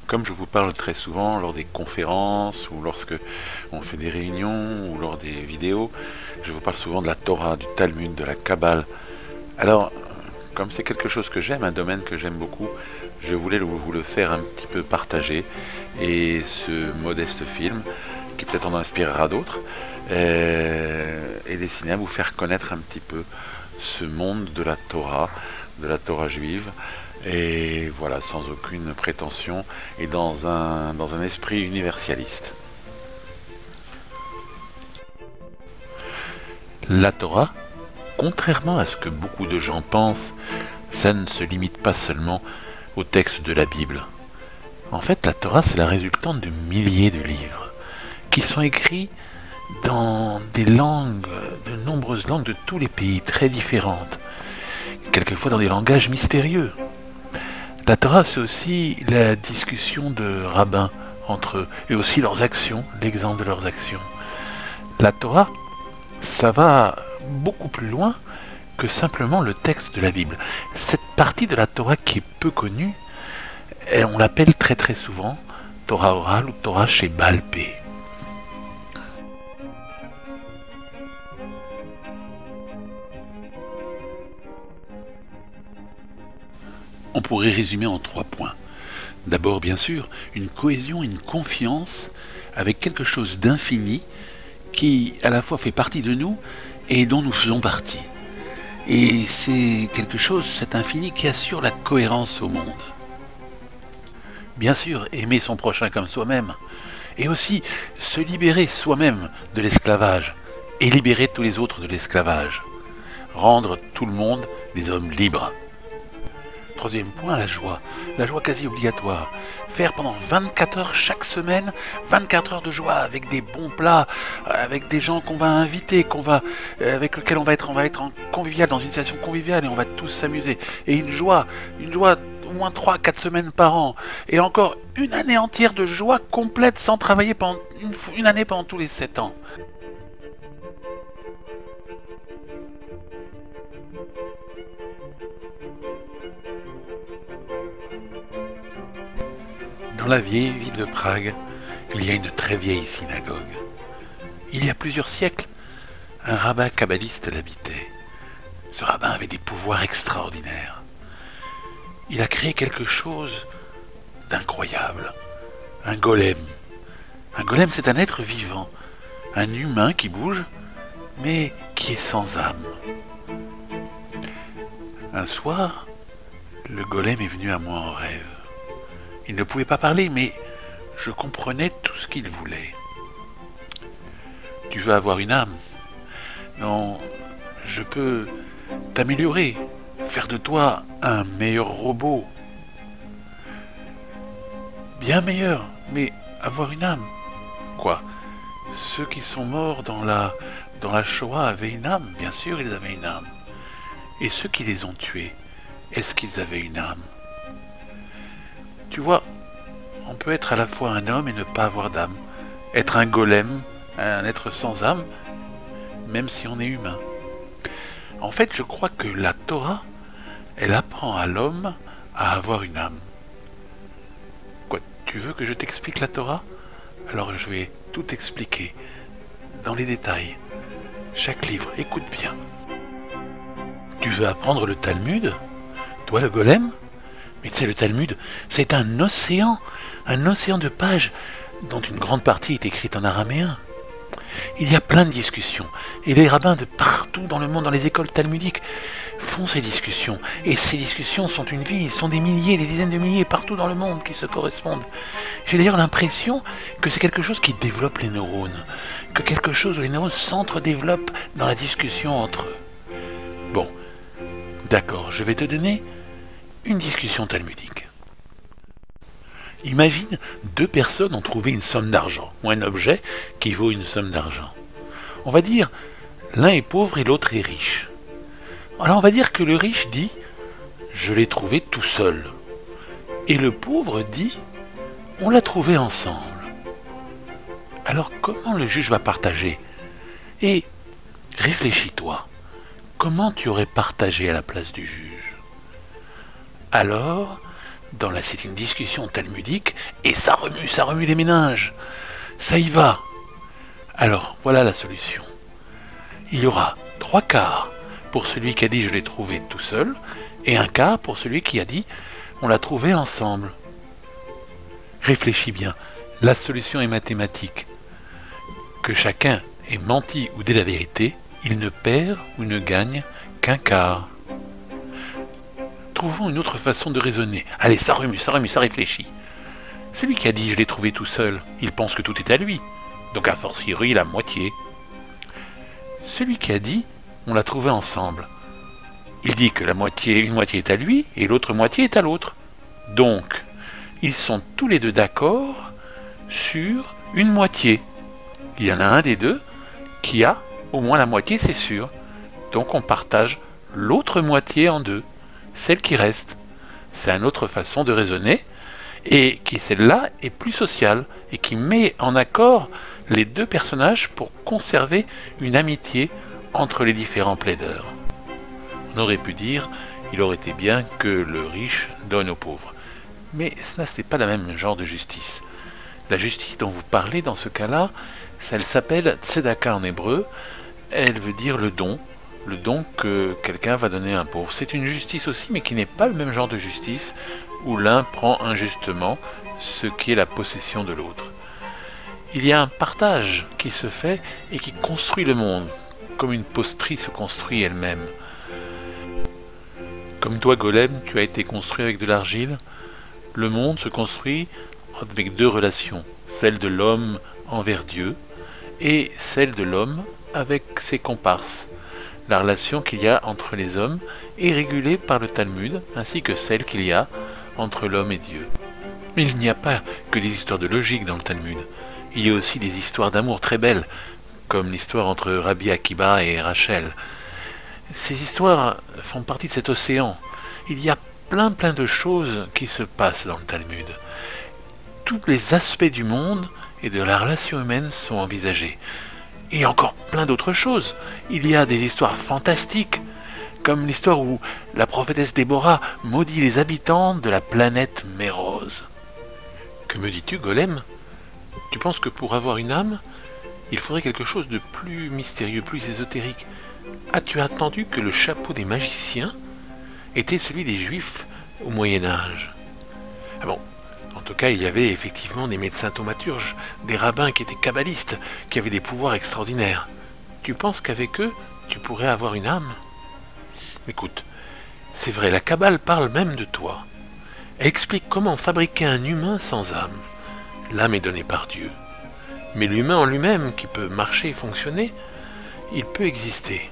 Comme je vous parle très souvent lors des conférences ou lorsque on fait des réunions ou lors des vidéos, je vous parle souvent de la Torah, du Talmud, de la Kabbale. Alors, comme c'est quelque chose que j'aime, un domaine que j'aime beaucoup, je voulais vous le faire un petit peu partager. Et ce modeste film, qui peut-être en inspirera d'autres, est destiné à vous faire connaître un petit peu ce monde de la Torah juive, et voilà, sans aucune prétention et dans un esprit universaliste. La Torah, contrairement à ce que beaucoup de gens pensent, ça ne se limite pas seulement au texte de la Bible. En fait, la Torah, c'est la résultante de milliers de livres qui sont écrits dans des langues, de nombreuses langues de tous les pays, très différentes, quelquefois dans des langages mystérieux. La Torah, c'est aussi la discussion de rabbins entre eux, et aussi leurs actions, l'exemple de leurs actions. La Torah, ça va beaucoup plus loin que simplement le texte de la Bible. Cette partie de la Torah qui est peu connue, on l'appelle très très souvent Torah orale ou Torah Sheba'al Peh. On pourrait résumer en 3 points. D'abord, bien sûr, une cohésion, une confiance avec quelque chose d'infini qui à la fois fait partie de nous et dont nous faisons partie. Et c'est quelque chose, cet infini, qui assure la cohérence au monde. Bien sûr, aimer son prochain comme soi-même, et aussi se libérer soi-même de l'esclavage, et libérer tous les autres de l'esclavage. Rendre tout le monde des hommes libres. Troisième point, la joie quasi obligatoire. Faire pendant 24 heures chaque semaine, 24 heures de joie avec des bons plats, avec des gens qu'on va inviter, avec lesquels on va être en convivial, dans une situation conviviale, et on va tous s'amuser. Et une joie au moins 3-4 semaines par an. Et encore une année entière de joie complète sans travailler pendant une année pendant tous les 7 ans. Dans la vieille ville de Prague, il y a une très vieille synagogue. Il y a plusieurs siècles, un rabbin kabbaliste l'habitait. Ce rabbin avait des pouvoirs extraordinaires. Il a créé quelque chose d'incroyable. Un golem. Un golem, c'est un être vivant. Un humain qui bouge, mais qui est sans âme. Un soir, le golem est venu à moi en rêve. Il ne pouvait pas parler, mais je comprenais tout ce qu'il voulait. Tu veux avoir une âme? Non, je peux t'améliorer, faire de toi un meilleur robot. Bien meilleur, mais avoir une âme. Quoi? Ceux qui sont morts dans la Shoah avaient une âme? Bien sûr, ils avaient une âme. Et ceux qui les ont tués, est-ce qu'ils avaient une âme? Tu vois, on peut être à la fois un homme et ne pas avoir d'âme. Être un golem, un être sans âme, même si on est humain. En fait, je crois que la Torah, elle apprend à l'homme à avoir une âme. Quoi, tu veux que je t'explique la Torah? Alors je vais tout expliquer, dans les détails. Chaque livre, écoute bien. Tu veux apprendre le Talmud? Toi, le golem? Mais tu sais, le Talmud, c'est un océan de pages, dont une grande partie est écrite en araméen. Il y a plein de discussions, et les rabbins de partout dans le monde, dans les écoles talmudiques, font ces discussions. Et ces discussions sont une vie, ils sont des milliers, des dizaines de milliers partout dans le monde qui se correspondent. J'ai d'ailleurs l'impression que c'est quelque chose qui développe les neurones, que quelque chose où les neurones s'entre-développent dans la discussion entre eux. Bon, d'accord, je vais te donner une discussion talmudique. Imagine 2 personnes ont trouvé une somme d'argent, ou un objet qui vaut une somme d'argent. On va dire, l'un est pauvre et l'autre est riche. Alors on va dire que le riche dit, je l'ai trouvé tout seul. Et le pauvre dit, on l'a trouvé ensemble. Alors comment le juge va partager? Et réfléchis-toi, comment tu aurais partagé à la place du juge? Alors, C'est une discussion talmudique, et ça remue les méninges. Ça y va. Alors, voilà la solution. Il y aura 3 quarts pour celui qui a dit je l'ai trouvé tout seul, et 1 quart pour celui qui a dit on l'a trouvé ensemble. Réfléchis bien, la solution est mathématique. Que chacun ait menti ou dit la vérité, il ne perd ou ne gagne qu'un quart. Trouvons une autre façon de raisonner. Allez, ça remue, ça réfléchit. Celui qui a dit je l'ai trouvé tout seul, il pense que tout est à lui. Donc a fortiori la moitié. Celui qui a dit on l'a trouvé ensemble, il dit que une moitié est à lui et l'autre moitié est à l'autre. Donc, ils sont tous les deux d'accord sur une moitié. Il y en a un des deux qui a au moins la moitié, c'est sûr. Donc on partage l'autre moitié en deux, celle qui reste. C'est une autre façon de raisonner, et qui celle-là est plus sociale, et qui met en accord les deux personnages pour conserver une amitié entre les différents plaideurs. On aurait pu dire, il aurait été bien que le riche donne aux pauvres. Mais ce n'est pas le même genre de justice. La justice dont vous parlez dans ce cas-là, elle s'appelle tzedaka en hébreu, elle veut dire le don que quelqu'un va donner à un pauvre. C'est une justice aussi, mais qui n'est pas le même genre de justice, où l'un prend injustement ce qui est la possession de l'autre. Il y a un partage qui se fait et qui construit le monde, comme une poterie se construit elle-même. Comme toi, Golem, tu as été construit avec de l'argile, le monde se construit avec 2 relations, celle de l'homme envers Dieu et celle de l'homme avec ses comparses. La relation qu'il y a entre les hommes est régulée par le Talmud, ainsi que celle qu'il y a entre l'homme et Dieu. Mais il n'y a pas que des histoires de logique dans le Talmud. Il y a aussi des histoires d'amour très belles, comme l'histoire entre Rabbi Akiba et Rachel. Ces histoires font partie de cet océan. Il y a plein de choses qui se passent dans le Talmud. Tous les aspects du monde et de la relation humaine sont envisagés. Et encore plein d'autres choses. Il y a des histoires fantastiques, comme l'histoire où la prophétesse Déborah maudit les habitants de la planète Mérose. Que me dis-tu, Golem? Tu penses que pour avoir une âme, il faudrait quelque chose de plus mystérieux, plus ésotérique? As-tu entendu que le chapeau des magiciens était celui des Juifs au Moyen-Âge? Ah bon, en tout cas, il y avait effectivement des médecins thaumaturges, des rabbins qui étaient kabbalistes, qui avaient des pouvoirs extraordinaires. Tu penses qu'avec eux, tu pourrais avoir une âme? Écoute, c'est vrai, la Kabbale parle même de toi. Elle explique comment fabriquer un humain sans âme. L'âme est donnée par Dieu. Mais l'humain en lui-même, qui peut marcher et fonctionner, il peut exister.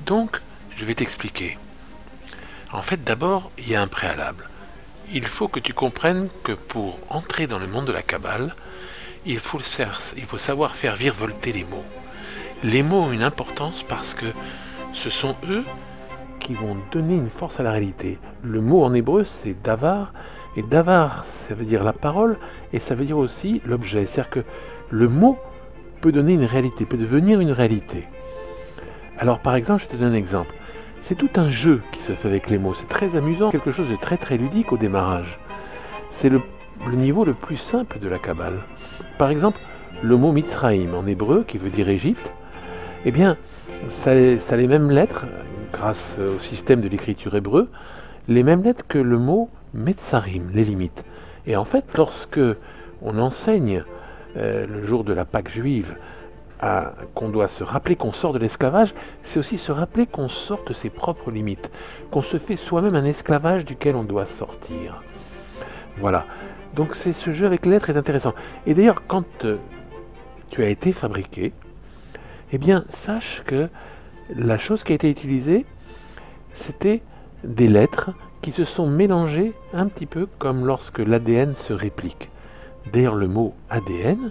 Donc, je vais t'expliquer. En fait, d'abord, il y a un préalable. Il faut que tu comprennes que pour entrer dans le monde de la Kabbale, il faut savoir faire virevolter les mots. Les mots ont une importance parce que ce sont eux qui vont donner une force à la réalité. Le mot en hébreu, c'est davar, et davar, ça veut dire la parole, et ça veut dire aussi l'objet. C'est-à-dire que le mot peut donner une réalité, peut devenir une réalité. Alors par exemple, je te donne un exemple. C'est tout un jeu qui se fait avec les mots, c'est très amusant, quelque chose de très ludique au démarrage. C'est le niveau le plus simple de la Kabbale. Par exemple, le mot Mitzraïm en hébreu, qui veut dire Égypte, eh bien, ça a les mêmes lettres, grâce au système de l'écriture hébreu, les mêmes lettres que le mot Metzarim, les limites. Et en fait, lorsque on enseigne le jour de la Pâque juive, qu'on doit se rappeler qu'on sort de l'esclavage, c'est aussi se rappeler qu'on sort de ses propres limites, qu'on se fait soi-même un esclavage duquel on doit sortir. Voilà. Donc ce jeu avec les lettres est intéressant. Et d'ailleurs, quand tu as été fabriqué, eh bien, sache que la chose qui a été utilisée, c'était des lettres qui se sont mélangées un petit peu comme lorsque l'ADN se réplique. D'ailleurs, le mot ADN,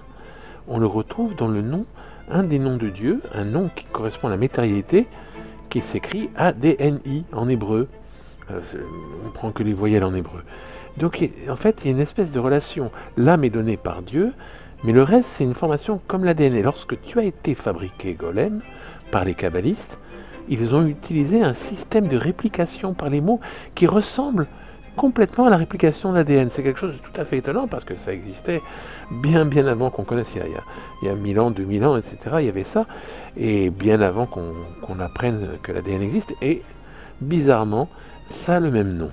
on le retrouve dans le nom, un des noms de Dieu, un nom qui correspond à la matérialité, qui s'écrit ADNI en hébreu. On ne prend que les voyelles en hébreu. Donc, en fait, il y a une espèce de relation. L'âme est donnée par Dieu, mais le reste, c'est une formation comme l'ADN. Et lorsque tu as été fabriqué, Golem, par les kabbalistes, ils ont utilisé un système de réplication par les mots qui ressemble complètement à la réplication de l'ADN. C'est quelque chose de tout à fait étonnant parce que ça existait bien avant qu'on connaisse, il y a 1000 ans, 2000 ans, etc. Il y avait ça, et bien avant qu'on apprenne que l'ADN existe, et bizarrement, ça a le même nom.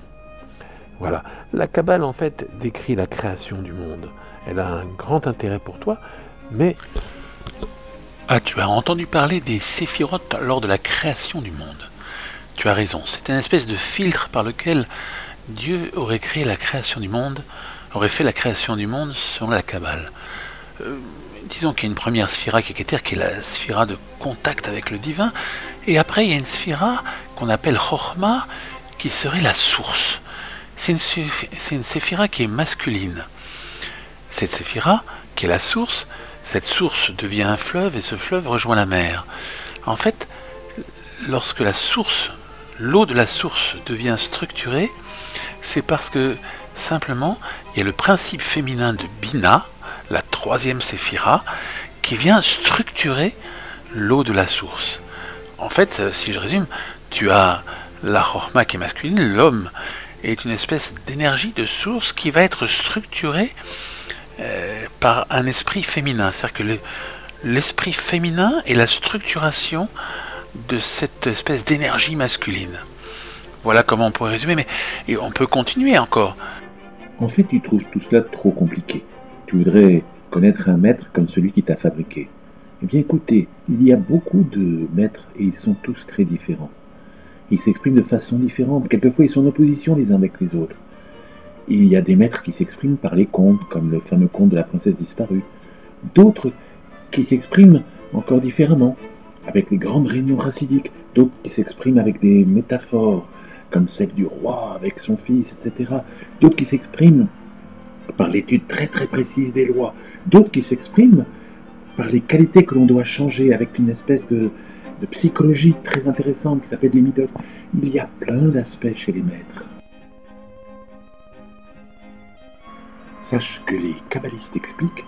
Voilà. La Kabbale, en fait, décrit la création du monde. Elle a un grand intérêt pour toi, mais... Ah, tu as entendu parler des séphirotes lors de la création du monde. Tu as raison, c'est une espèce de filtre par lequel Dieu aurait créé la création du monde, aurait fait la création du monde selon la Kabbale. Disons qu'il y a une première sphira qui est Keter, qui est la sphira de contact avec le divin, et après il y a une sphira qu'on appelle Chochma, qui serait la source. C'est une séphira qui est masculine. Cette séphira, qui est la source, cette source devient un fleuve et ce fleuve rejoint la mer. En fait, lorsque l'eau de la source devient structurée, c'est parce que simplement il y a le principe féminin de Bina, la troisième séphira, qui vient structurer l'eau de la source. En fait, si je résume, tu as la Chochma qui est masculine, l'homme est une espèce d'énergie de source qui va être structurée par un esprit féminin. C'est-à-dire que l'esprit féminin est la structuration de cette espèce d'énergie masculine. Voilà comment on pourrait résumer, mais et on peut continuer encore. En fait, tu trouves tout cela trop compliqué. Tu voudrais connaître un maître comme celui qui t'a fabriqué. Eh bien écoutez, il y a beaucoup de maîtres et ils sont tous très différents. Ils s'expriment de façon différente. Quelquefois, ils sont en opposition les uns avec les autres. Il y a des maîtres qui s'expriment par les contes, comme le fameux conte de la princesse disparue. D'autres qui s'expriment encore différemment, avec les grandes réunions racidiques. D'autres qui s'expriment avec des métaphores, comme celle du roi avec son fils, etc. D'autres qui s'expriment par l'étude très précise des lois. D'autres qui s'expriment par les qualités que l'on doit changer, avec une espèce de psychologie très intéressante qui s'appelle les midot. Il y a plein d'aspects chez les maîtres. Sache que les kabbalistes expliquent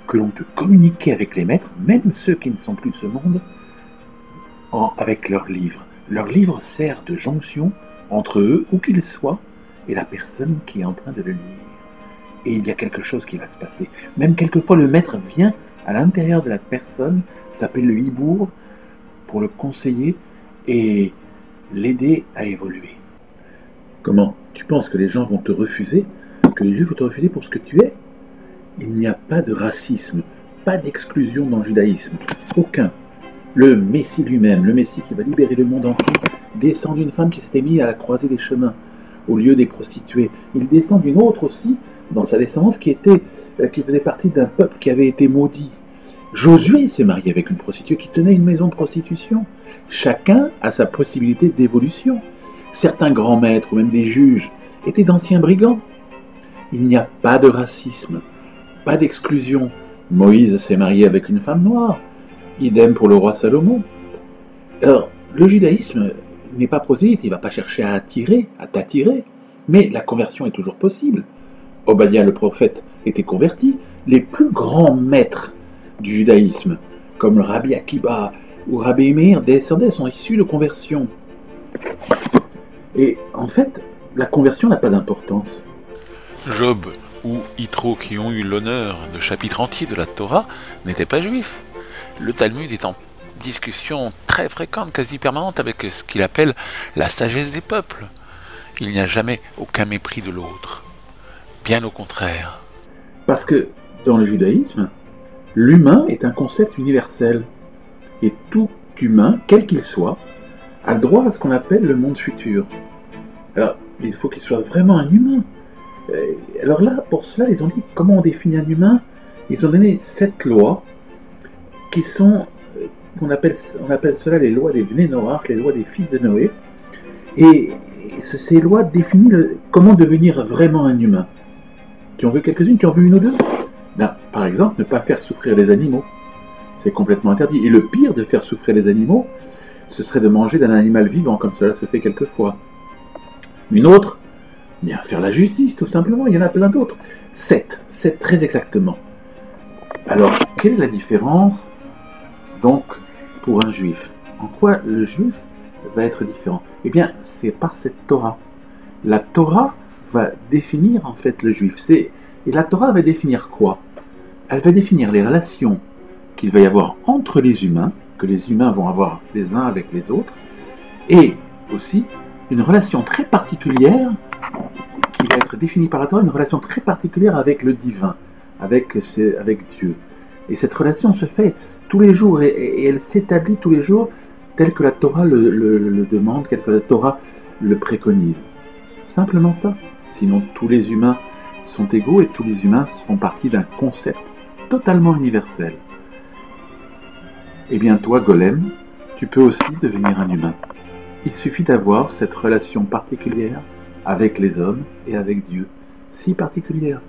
que l'on peut communiquer avec les maîtres, même ceux qui ne sont plus de ce monde, avec leurs livres. Leur livre sert de jonction entre eux, où qu'ils soient, et la personne qui est en train de le lire. Et il y a quelque chose qui va se passer. Même quelquefois, le maître vient à l'intérieur de la personne, s'appelle le hibour, pour le conseiller et l'aider à évoluer. Comment? Tu penses que les gens vont te refuser? Que les Juifs vont te refuser pour ce que tu es? Il n'y a pas de racisme, pas d'exclusion dans le judaïsme. Aucun. Le Messie lui-même, le Messie qui va libérer le monde entier, descend d'une femme qui s'était mise à la croisée des chemins, au lieu des prostituées. Il descend d'une autre aussi, dans sa descendance, qui faisait partie d'un peuple qui avait été maudit. Josué s'est marié avec une prostituée qui tenait une maison de prostitution. Chacun a sa possibilité d'évolution. Certains grands maîtres, ou même des juges, étaient d'anciens brigands. Il n'y a pas de racisme, pas d'exclusion. Moïse s'est marié avec une femme noire. Idem pour le roi Salomon. Alors, le judaïsme n'est pas prosélyte, il ne va pas chercher à t'attirer, mais la conversion est toujours possible. Obadiah le prophète était converti. Les plus grands maîtres du judaïsme, comme le Rabbi Akiba ou Rabbi Meir, sont issus de conversion. Et en fait, la conversion n'a pas d'importance. Job ou Yitro, qui ont eu l'honneur de chapitres entiers de la Torah, n'étaient pas juifs. Le Talmud est en discussion très fréquente, quasi permanente, avec ce qu'il appelle la sagesse des peuples. Il n'y a jamais aucun mépris de l'autre. Bien au contraire. Parce que dans le judaïsme, l'humain est un concept universel. Et tout humain, quel qu'il soit, a droit à ce qu'on appelle le monde futur. Alors, il faut qu'il soit vraiment un humain. Alors là, pour cela, ils ont dit comment on définit un humain. Ils ont donné 7 lois qui sont, on appelle cela les lois des Bnei Noach, les lois des fils de Noé. Et ces lois définissent comment devenir vraiment un humain. Tu en veux quelques-unes? Tu en veux une ou deux? Ben, par exemple, ne pas faire souffrir les animaux. C'est complètement interdit. Et le pire de faire souffrir les animaux, ce serait de manger d'un animal vivant, comme cela se fait quelquefois. Une autre, bien faire la justice, tout simplement. Il y en a plein d'autres. 7 très exactement. Alors, quelle est la différence, donc, pour un juif? En quoi le juif va être différent? Eh bien, c'est par cette Torah. La Torah va définir en fait le juif. Et la Torah va définir quoi? Elle va définir les relations qu'il va y avoir entre les humains, que les humains vont avoir les uns avec les autres, et aussi une relation très particulière qui va être définie par la Torah, une relation très particulière avec le divin, avec Dieu. Et cette relation se fait tous les jours et elle s'établit tous les jours telle que la Torah le demande, telle que la Torah le préconise. Simplement ça. Sinon, tous les humains sont égaux et tous les humains font partie d'un concept totalement universel. Eh bien, toi, Golem, tu peux aussi devenir un humain. Il suffit d'avoir cette relation particulière avec les hommes et avec Dieu, si particulière.